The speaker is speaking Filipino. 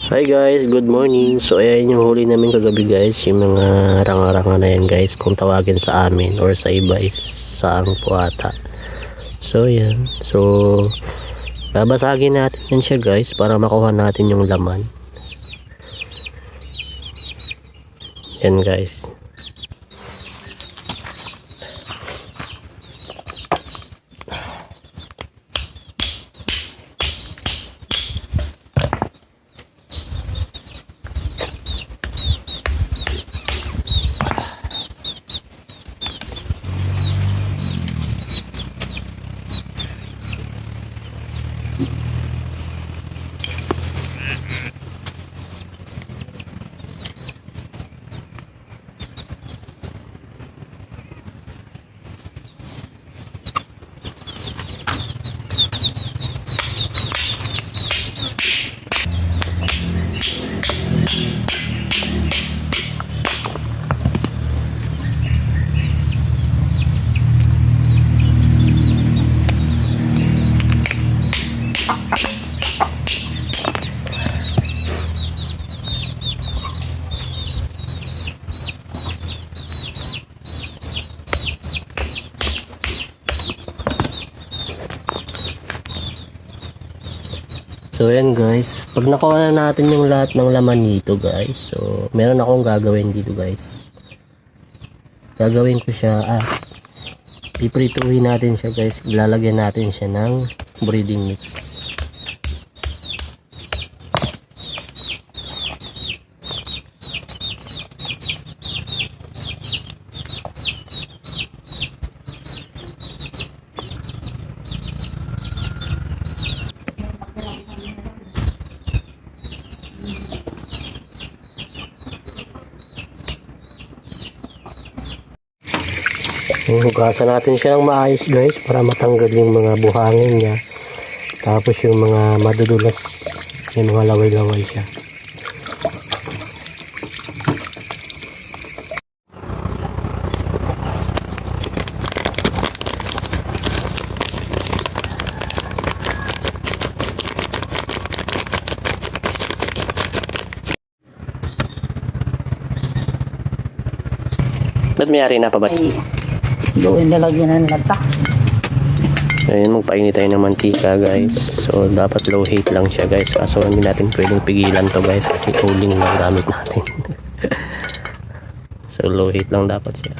Hi guys, good morning. So ayan yung huli namin kagabi guys, yung mga ranga-ranga na yan guys, kung tawagin sa amin or sa iba is saang po ata. So ayan, so babasagin natin yan siya guys para makuha natin yung laman. Yan guys. So ayan guys, pag nakuha na natin yung lahat ng laman dito guys, so meron akong gagawin dito guys. Gagawin ko siya, piprituhin natin siya guys, ilalagyan natin siya ng breeding mix. Hugasan natin siya ng maayos guys para matanggal yung mga buhangin niya, tapos yung mga madudulas, yung mga laway-laway siya. Ba't mayari na pa ba? Doon nalagyan ng lata. Ayun, magpainit tayo ng mantika guys. So dapat low heat lang siya guys, kaso hindi natin pwedeng pigilan to guys kasi cooling lang gamit natin. So low heat lang dapat siya.